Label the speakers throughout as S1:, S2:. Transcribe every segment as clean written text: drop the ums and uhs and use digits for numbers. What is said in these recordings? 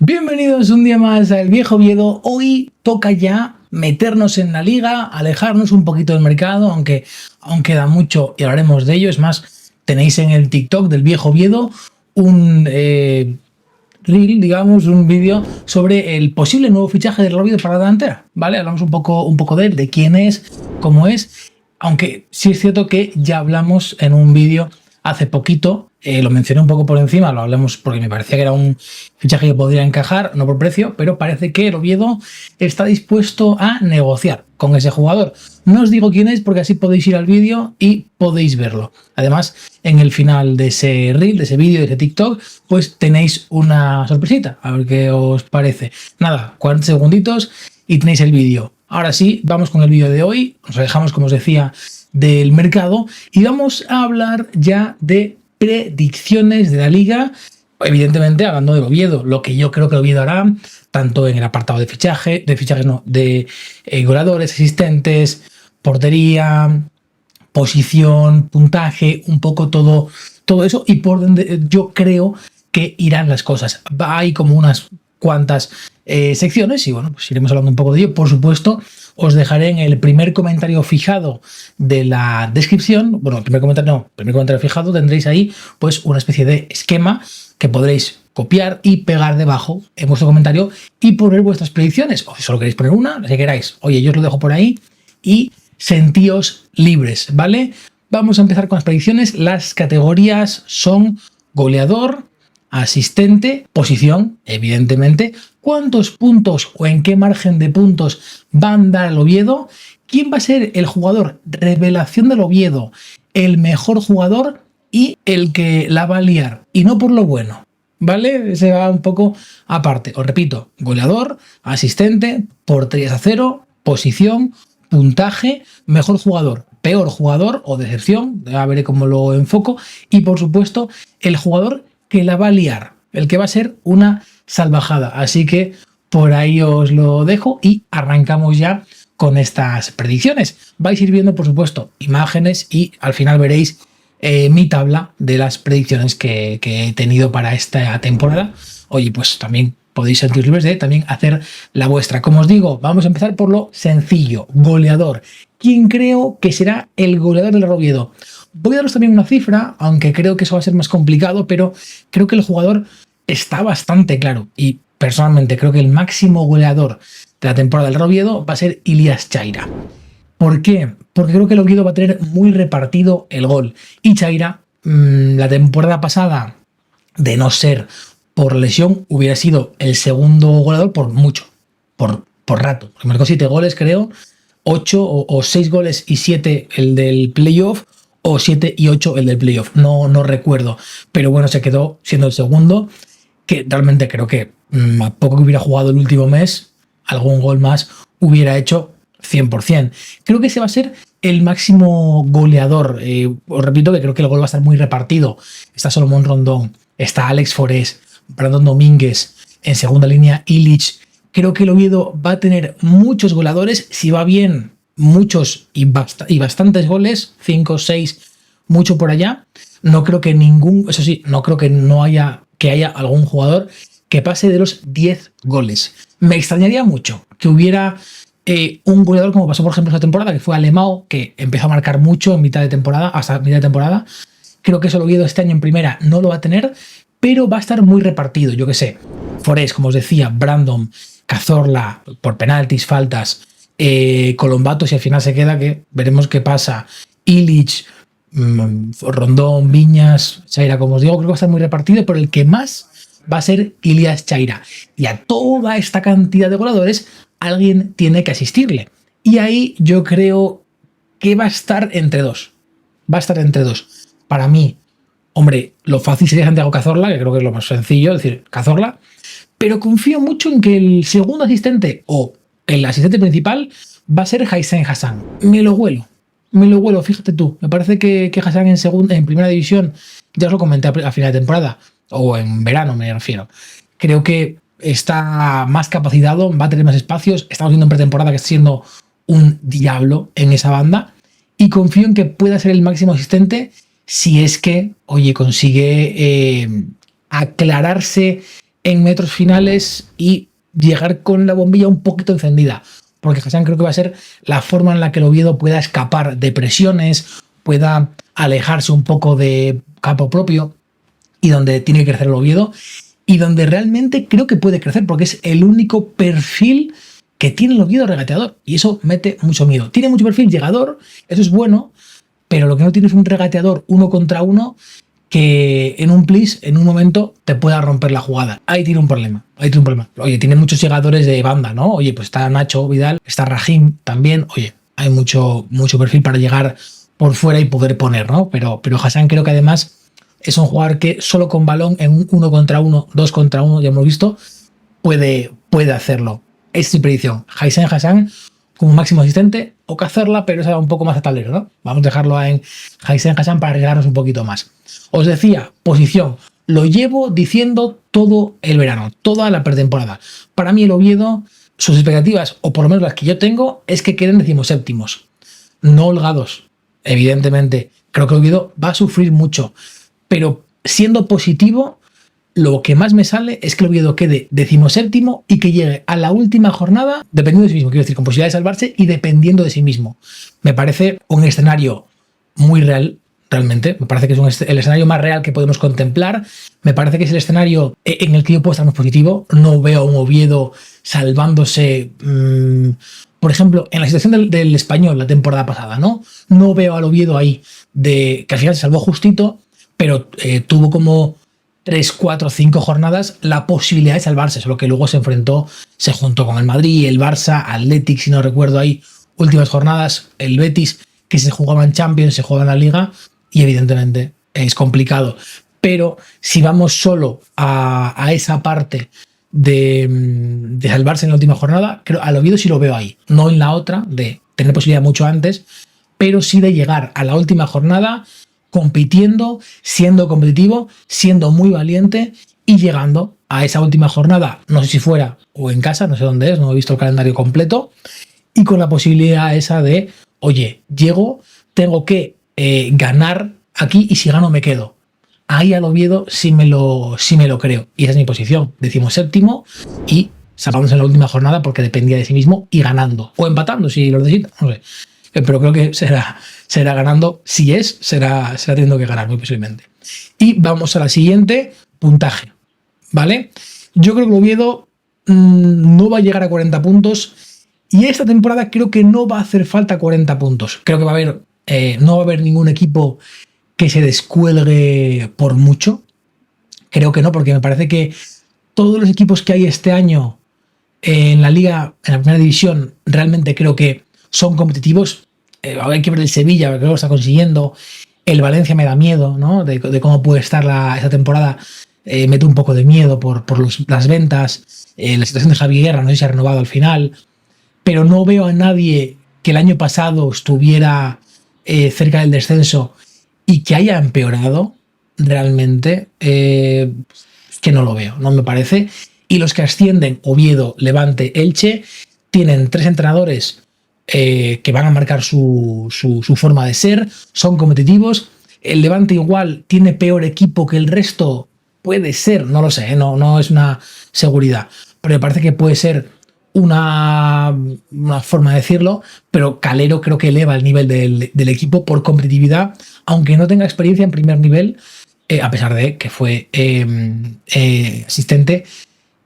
S1: Bienvenidos un día más al Viejo Oviedo. Hoy toca ya meternos en la liga, alejarnos un poquito del mercado, aunque aún queda mucho y hablaremos de ello. Es más, tenéis en el TikTok del Viejo Oviedo un reel, digamos, un vídeo sobre el posible nuevo fichaje del Oviedo para la delantera, ¿vale? Hablamos un poco de él, de quién es, cómo es, aunque sí es cierto que ya hablamos en un vídeo hace poquito. Lo mencioné un poco por encima, lo hablamos porque me parecía que era un fichaje que podría encajar, no por precio, pero parece que el Oviedo está dispuesto a negociar con ese jugador. No os digo quién es porque así podéis ir al vídeo y podéis verlo. Además, en el final de ese reel, de ese vídeo, de ese TikTok, pues tenéis una sorpresita, a ver qué os parece. Nada, 40 segunditos y tenéis el vídeo. Ahora sí, vamos con el vídeo de hoy, nos alejamos, como os decía, del mercado y vamos a hablar ya de predicciones de la liga, evidentemente hablando de Oviedo, lo que yo creo que Oviedo hará, tanto en el apartado de goleadores, asistentes, portería, posición, puntaje, un poco todo eso y por donde yo creo que irán las cosas. Hay como unas cuantas secciones y bueno, pues iremos hablando un poco de ello. Por supuesto, os dejaré en el primer comentario fijado de la descripción, bueno, primer comentario fijado, tendréis ahí pues una especie de esquema que podréis copiar y pegar debajo en vuestro comentario y poner vuestras predicciones, o si solo queréis poner una, si queráis. Oye, yo os lo dejo por ahí y sentíos libres, ¿vale? Vamos a empezar con las predicciones. Las categorías son goleador, asistente, posición, evidentemente, cuántos puntos o en qué margen de puntos van a dar el Oviedo, quién va a ser el jugador revelación del Oviedo, el mejor jugador y el que la va a liar, y no por lo bueno, ¿vale? Se va un poco aparte. Os repito, goleador, asistente, porterías a cero, posición, puntaje, mejor jugador, peor jugador o decepción, ya veré cómo lo enfoco, y por supuesto el jugador que la va a liar, el que va a ser una salvajada. Así que por ahí os lo dejo y arrancamos ya con estas predicciones. Vais a ir viendo, por supuesto, imágenes y al final veréis mi tabla de las predicciones que he tenido para esta temporada. Oye, pues también podéis sentir libres de también hacer la vuestra. Como os digo, vamos a empezar por lo sencillo, goleador. ¿Quién creo que será el goleador del Oviedo? Voy a daros también una cifra, aunque creo que eso va a ser más complicado, pero creo que el jugador está bastante claro y personalmente creo que el máximo goleador de la temporada del Oviedo va a ser Ilias Chaira. ¿Por qué? Porque creo que el Oviedo va a tener muy repartido el gol. Y Chaira, la temporada pasada, de no ser por lesión, hubiera sido el segundo goleador por mucho, por rato. Porque marcó 7 goles, creo, 8 o 6 goles y 7 el del playoff, o 7 y 8 el del playoff. No recuerdo. Pero bueno, se quedó siendo el segundo, que realmente creo que a poco que hubiera jugado el último mes, algún gol más hubiera hecho 100%. Creo que ese va a ser el máximo goleador. Os repito que creo que el gol va a estar muy repartido. Está Salomón Rondón, está Alex Forés, Brandon Domínguez, en segunda línea Illich. Creo que el Oviedo va a tener muchos goleadores, si va bien, muchos y bastantes goles, 5, 6, mucho por allá. No creo que eso sí, no creo que haya algún jugador que pase de los 10 goles. Me extrañaría mucho que hubiera un goleador como pasó por ejemplo esta temporada, que fue Alemão, que empezó a marcar mucho en mitad de temporada, hasta mitad de temporada. Creo que eso el Oviedo este año en primera no lo va a tener, pero va a estar muy repartido. Yo que sé, Forés, como os decía, Brandon, Cazorla, por penaltis, faltas, Colombato, si al final se queda, que veremos qué pasa, Illich, Rondón, Viñas, Chaira, como os digo, creo que va a estar muy repartido, pero el que más va a ser Ilias Chaira. Y a toda esta cantidad de goleadores, alguien tiene que asistirle. Y ahí yo creo que va a estar entre dos. Va a estar entre dos. Para mí, hombre, lo fácil sería Santiago Cazorla, que creo que es lo más sencillo, es decir, Cazorla, pero confío mucho en que el segundo asistente o el asistente principal va a ser Haizen Hassan. Me lo huelo, fíjate tú. Me parece que Hassan en primera división, ya os lo comenté a final de temporada, o en verano me refiero, creo que está más capacitado, va a tener más espacios. Estamos viendo en pretemporada que está siendo un diablo en esa banda y confío en que pueda ser el máximo asistente si es que, oye, consigue aclararse en metros finales y llegar con la bombilla un poquito encendida, porque Hassan creo que va a ser la forma en la que el Oviedo pueda escapar de presiones, pueda alejarse un poco de campo propio y donde tiene que crecer el Oviedo y donde realmente creo que puede crecer, porque es el único perfil que tiene el Oviedo regateador y eso mete mucho miedo. Tiene mucho perfil llegador, eso es bueno, pero lo que no tiene es un regateador 1 contra 1 que en un plis, en un momento, te pueda romper la jugada. Ahí tiene un problema. Oye, tiene muchos llegadores de banda, ¿no? Oye, pues está Nacho Vidal, está Rahim también. Oye, hay mucho perfil para llegar por fuera y poder poner, ¿no? Pero Hassan creo que además es un jugador que solo con balón en un 1 contra 1, 2 contra 1, ya hemos visto, puede hacerlo. Es mi predicción. Hassan como máximo asistente o Cazorla, pero esa va un poco más a tablero, ¿no? Vamos a dejarlo en Hassan para arriesgarnos un poquito más. Os decía, posición. Lo llevo diciendo todo el verano, toda la pretemporada. Para mí el Oviedo, sus expectativas, o por lo menos las que yo tengo, es que queden 17º. No holgados, evidentemente. Creo que el Oviedo va a sufrir mucho. Pero siendo positivo, lo que más me sale es que el Oviedo quede 17º y que llegue a la última jornada dependiendo de sí mismo, quiero decir, con posibilidad de salvarse y dependiendo de sí mismo. Me parece un escenario muy real, realmente. Me parece que es el escenario más real que podemos contemplar. Me parece que es el escenario en el que yo puedo estar más positivo. No veo a un Oviedo salvándose, por ejemplo, en la situación del Español la temporada pasada, ¿no? No veo al Oviedo ahí, que al final se salvó justito, pero tuvo como 3, 4, 5 jornadas la posibilidad de salvarse, solo que luego se juntó con el Madrid, el Barça, Athletic, si no recuerdo ahí, últimas jornadas, el Betis, que se jugaban Champions, se jugaban la Liga, y evidentemente es complicado. Pero si vamos solo a esa parte de salvarse en la última jornada, creo al Oviedo sí lo veo ahí, no en la otra, de tener posibilidad mucho antes, pero sí de llegar a la última jornada compitiendo, siendo competitivo, siendo muy valiente y llegando a esa última jornada, no sé si fuera o en casa, no sé dónde es, no he visto el calendario completo, y con la posibilidad esa de, oye, llego, tengo que ganar aquí y si gano me quedo. Ahí al Oviedo sí me lo creo. Y esa es mi posición. 17º y salvándose en la última jornada porque dependía de sí mismo y ganando. O empatando si lo necesita, no sé. Pero creo que será ganando. Si será teniendo que ganar muy posiblemente. Y vamos a la siguiente, puntaje. ¿Vale? Yo creo que el Oviedo no va a llegar a 40 puntos y esta temporada creo que no va a hacer falta 40 puntos. Creo que no va a haber ningún equipo que se descuelgue por mucho. Creo que no, porque me parece que todos los equipos que hay este año en la liga, en la primera división, realmente creo que son competitivos. Hay que ver el Sevilla, creo que lo está consiguiendo. El Valencia me da miedo, ¿no? De cómo puede estar esta temporada. Mete un poco de miedo por las ventas. La situación de Javi Guerra, no sé si ha renovado al final. Pero no veo a nadie que el año pasado estuviera cerca del descenso y que haya empeorado realmente, que no lo veo, no me parece. Y los que ascienden, Oviedo, Levante, Elche, tienen 3 entrenadores que van a marcar su forma de ser, son competitivos. El Levante igual tiene peor equipo que el resto, puede ser, no lo sé, no es una seguridad, pero me parece que puede ser una forma de decirlo, pero Calero creo que eleva el nivel del equipo por competitividad, aunque no tenga experiencia en primer nivel, a pesar de que fue asistente,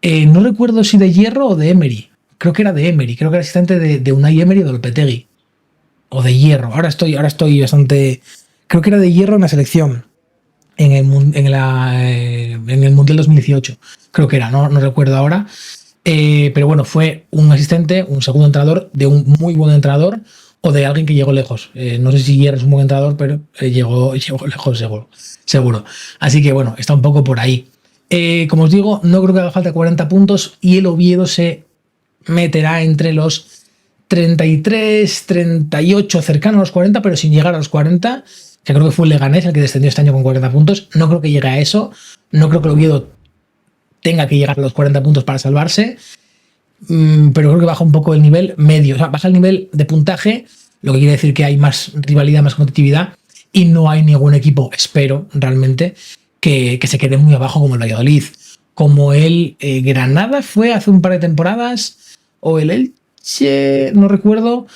S1: no recuerdo si de Hierro o de Emery, creo que era de Emery, creo que era asistente de Unai Emery o de Lopetegui, o de Hierro, ahora estoy bastante, creo que era de Hierro en la selección, en el Mundial 2018, creo que era, no recuerdo ahora. Pero bueno, fue un asistente, un segundo entrenador de un muy buen entrenador o de alguien que llegó lejos. No sé si Hierro es un buen entrenador, pero llegó lejos seguro. Así que bueno, está un poco por ahí. Como os digo, no creo que haga falta 40 puntos y el Oviedo se meterá entre los 33, 38, cercano a los 40, pero sin llegar a los 40, que creo que fue el Leganés el que descendió este año con 40 puntos. No creo que llegue a eso. No creo que el Oviedo tenga que llegar a los 40 puntos para salvarse, pero creo que baja un poco el nivel medio, o sea, baja el nivel de puntaje, lo que quiere decir que hay más rivalidad, más competitividad, y no hay ningún equipo, espero realmente, que se quede muy abajo como el Valladolid, como el Granada fue hace un par de temporadas, o el Elche, no recuerdo,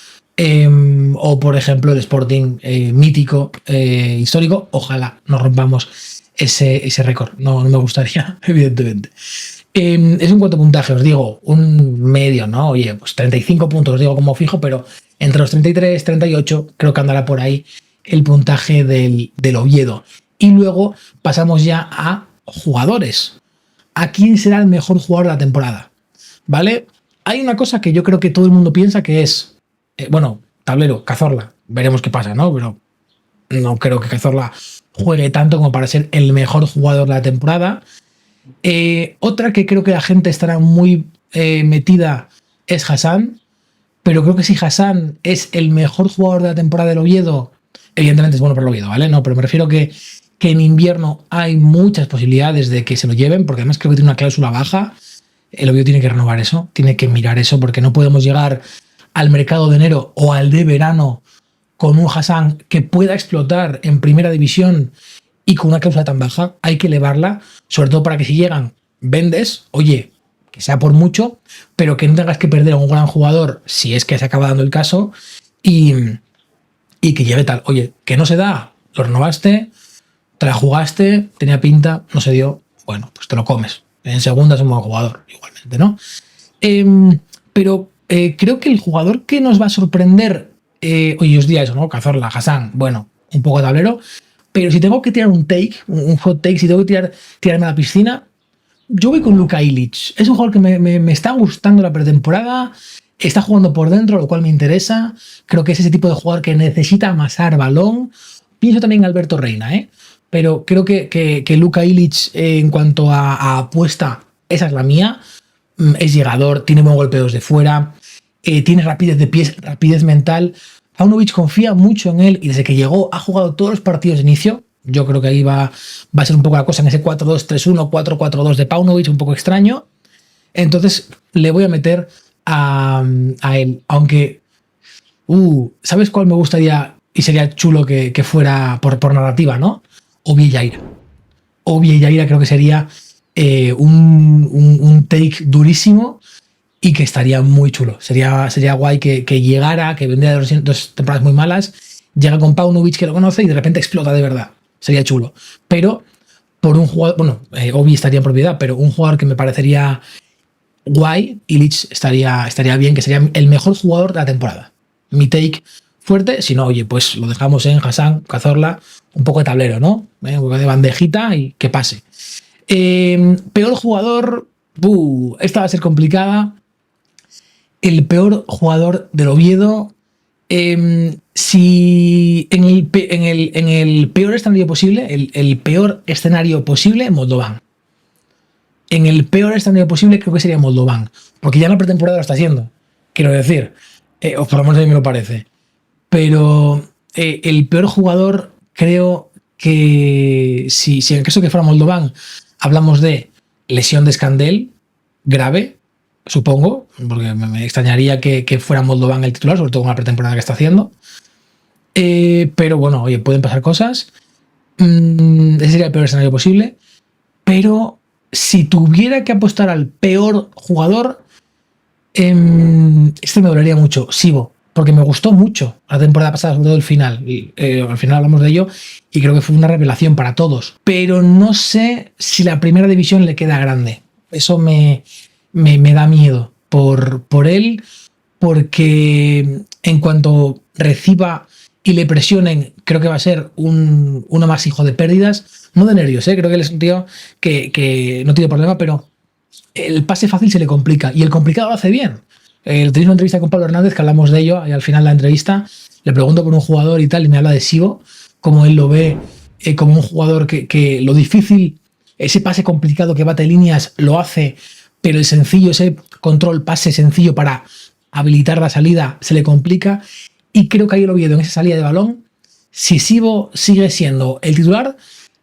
S1: o por ejemplo el Sporting mítico, histórico. Ojalá nos rompamos ese récord, no me gustaría, evidentemente. Es un cuanto puntaje, os digo, un medio, ¿no? Oye, pues 35 puntos, os digo como fijo, pero entre los 33, 38, creo que andará por ahí el puntaje del Oviedo. Y luego pasamos ya a jugadores. ¿A quién será el mejor jugador de la temporada? ¿Vale? Hay una cosa que yo creo que todo el mundo piensa que es, bueno, tablero, Cazorla. Veremos qué pasa, ¿no? Pero no creo que Cazorla juegue tanto como para ser el mejor jugador de la temporada. Otra que creo que la gente estará muy metida es Hassan, pero creo que si Hassan es el mejor jugador de la temporada del Oviedo, evidentemente es bueno para el Oviedo, ¿vale? No, pero me refiero que en invierno hay muchas posibilidades de que se lo lleven, porque además creo que tiene una cláusula baja. El Oviedo tiene que renovar eso, tiene que mirar eso, porque no podemos llegar al mercado de enero o al de verano con un Hassan que pueda explotar en primera división y con una cláusula tan baja. Hay que elevarla, sobre todo para que si llegan, vendes, oye, que sea por mucho, pero que no tengas que perder a un gran jugador si es que se acaba dando el caso y que lleve tal. Oye, que no se da, lo renovaste, te la jugaste, tenía pinta, no se dio, bueno, pues te lo comes. En segunda es un buen jugador, igualmente, ¿no? Pero creo que el jugador que nos va a sorprender, oye, os diría eso, ¿no? Cazorla, Hassan, bueno, un poco de tablero, pero si tengo que tirar un take, un hot take, si tengo que tirarme a la piscina, yo voy con Luka Ilić. Es un jugador que me está gustando la pretemporada, está jugando por dentro, lo cual me interesa. Creo que es ese tipo de jugador que necesita amasar balón. Pienso también en Alberto Reina, pero creo que Luka Ilić, en cuanto a apuesta, esa es la mía. Es llegador, tiene buen golpeo desde fuera, tiene rapidez de pies, rapidez mental. Paunovic confía mucho en él y desde que llegó ha jugado todos los partidos de inicio. Yo creo que ahí va a ser un poco la cosa en ese 4-2-3-1, 4-4-2 de Paunovic, un poco extraño. Entonces le voy a meter a él. Aunque, ¿sabes cuál me gustaría y sería chulo que fuera por narrativa, ¿no? Obi Yaira. Obi Yaira creo que sería un take durísimo y que estaría muy chulo. Sería guay que llegara, que vendría de dos temporadas muy malas, llega con Paunovic que lo conoce y de repente explota de verdad. Sería chulo. Pero por un jugador, bueno, Obi estaría en propiedad, pero un jugador que me parecería guay, Ilić estaría bien, que sería el mejor jugador de la temporada. Mi take fuerte, si no, oye, pues lo dejamos en Hassan, Cazorla, un poco de tablero, ¿no? Un poco de bandejita y que pase. Peor jugador, esta va a ser complicada. El peor jugador del Oviedo, si en el peor escenario posible, el peor escenario posible, Moldovan. En el peor escenario posible creo que sería Moldovan, porque ya en la pretemporada lo está haciendo, quiero decir, o por lo menos a mí me lo parece. Pero el peor jugador creo que si en el caso que fuera Moldovan hablamos de lesión de Scandell grave, supongo, porque me extrañaría que fuera Moldovan el titular, sobre todo con la pretemporada que está haciendo. Pero bueno, oye, pueden pasar cosas. Ese sería el peor escenario posible. Pero si tuviera que apostar al peor jugador, este me dolería mucho, Sivo, porque me gustó mucho la temporada pasada, sobre todo el final. Al final hablamos de ello y creo que fue una revelación para todos. Pero no sé si la primera división le queda grande. Eso me da miedo por él, porque en cuanto reciba y le presionen, creo que va a ser uno más hijo de pérdidas. No de nervios, creo que él es un tío que no tiene problema, pero el pase fácil se le complica y el complicado lo hace bien. Tenéis una entrevista con Pablo Hernández que hablamos de ello y al final de la entrevista le pregunto por un jugador y tal y me habla de Sivo, como él lo ve como un jugador que lo difícil, ese pase complicado que bate líneas lo hace, pero el sencillo, ese control pase sencillo para habilitar la salida se le complica y creo que ahí lo Oviedo en esa salida de balón, si Sivo sigue siendo el titular,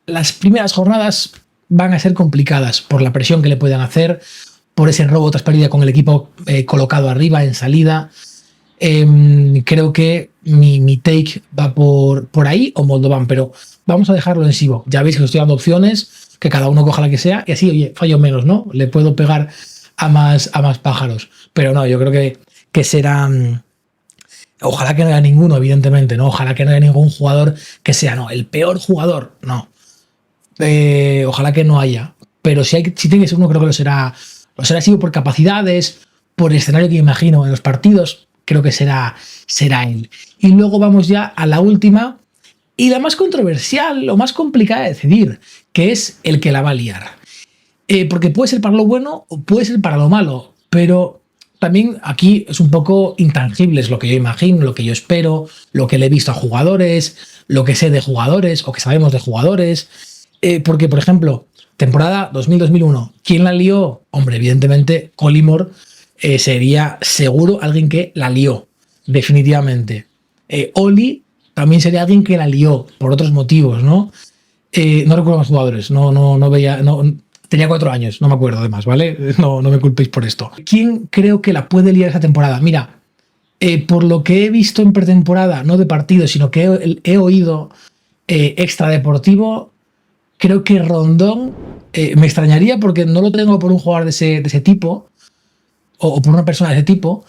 S1: las primeras jornadas van a ser complicadas por la presión que le puedan hacer, por ese robo tras pérdida con el equipo colocado arriba en salida. Creo que mi take va por ahí o Moldovan, pero vamos a dejarlo en Sivo. Ya veis que os estoy dando opciones, que cada uno coja la que sea y así, oye, fallo menos, ¿no? Le puedo pegar a más pájaros. Pero no, yo creo que será... Ojalá que no haya ninguno, evidentemente, ¿no? Ojalá que no haya ningún jugador que sea, no, el peor jugador, no. Ojalá que no haya. Pero si tiene que ser uno, creo que lo será así por capacidades, por el escenario que imagino en los partidos, creo que será él. Y luego vamos ya a la última y la más controversial o más complicada de decidir, que es el que la va a liar. Porque puede ser para lo bueno o puede ser para lo malo, pero también aquí es un poco intangible, es lo que yo imagino, lo que yo espero, lo que le he visto a jugadores, lo que sé de jugadores o que sabemos de jugadores. Porque, por ejemplo, temporada 2000-2001, ¿quién la lió? Hombre, evidentemente, Collymore sería seguro alguien que la lió, definitivamente. Oli también sería alguien que la lió por otros motivos, ¿no? No recuerdo más jugadores, no veía, tenía 4 años, no me acuerdo además, ¿vale? No me culpéis por esto. ¿Quién creo que la puede liar esa temporada? Mira, por lo que he visto en pretemporada, no de partido, sino que he oído extradeportivo, creo que Rondón me extrañaría porque no lo tengo por un jugador de ese tipo o por una persona de ese tipo,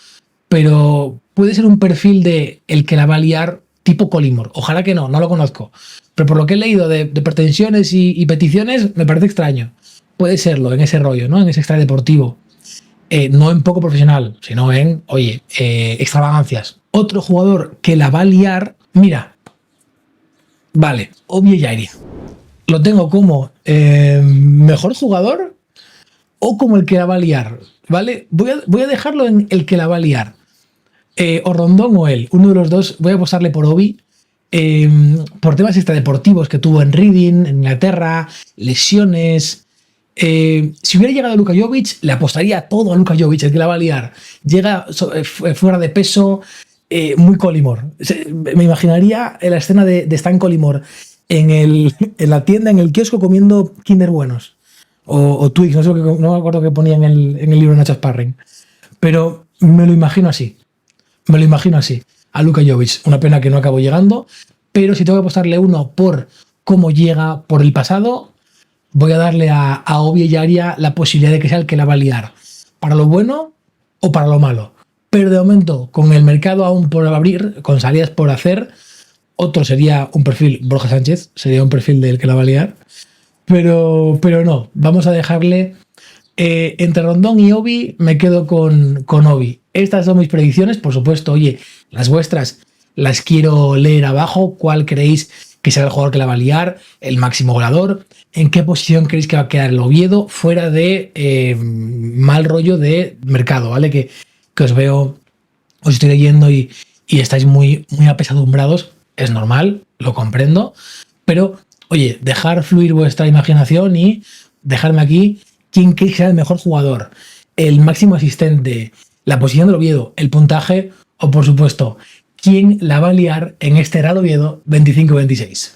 S1: pero puede ser un perfil de el que la va a liar tipo Collymore. Ojalá que no lo conozco. Pero por lo que he leído de pretensiones y peticiones, me parece extraño. Puede serlo en ese rollo, ¿no? En ese extradeportivo. No en poco profesional, sino en, oye, extravagancias. Otro jugador que la va a liar, mira, vale, Obi Ejaria. Lo tengo como mejor jugador o como el que la va a liar, ¿vale? Voy a dejarlo en el que la va a liar. O Rondón o él, uno de los dos. Voy a apostarle por Obi, por temas extradeportivos que tuvo en Reading, en Inglaterra, lesiones. Si hubiera llegado a Luka Jovic, le apostaría todo a Luka Jovic, el que la va a liar. Llega fuera de peso, muy Collymore. Me imaginaría la escena de Stan Collymore en la tienda, en el kiosco, comiendo Kinder Buenos o Twix, no me acuerdo qué ponía en el libro de Nacho Sparring, pero me lo imagino así. A Luka Jovic. Una pena que no acabó llegando, pero si tengo que apostarle uno por cómo llega, por el pasado, voy a darle a Obi Ejaria la posibilidad de que sea el que la va a liar, para lo bueno o para lo malo. Pero de momento, con el mercado aún por abrir, con salidas por hacer, otro sería un perfil Borja Sánchez, sería un perfil del que la va a liar. Pero no, vamos a dejarle entre Rondón y Obi, me quedo con Obi. Estas son mis predicciones, por supuesto. Oye, las vuestras las quiero leer abajo. ¿Cuál creéis que será el jugador que la va a liar? ¿El máximo goleador? ¿En qué posición creéis que va a quedar el Oviedo? Fuera de mal rollo de mercado, ¿vale? Que os veo, os estoy leyendo y estáis muy apesadumbrados. Es normal, lo comprendo. Pero, oye, dejar fluir vuestra imaginación y dejarme aquí quién creéis que será el mejor jugador, el máximo asistente, la posición del Oviedo, el puntaje o, por supuesto, quién la va a liar en este Real Oviedo 25-26.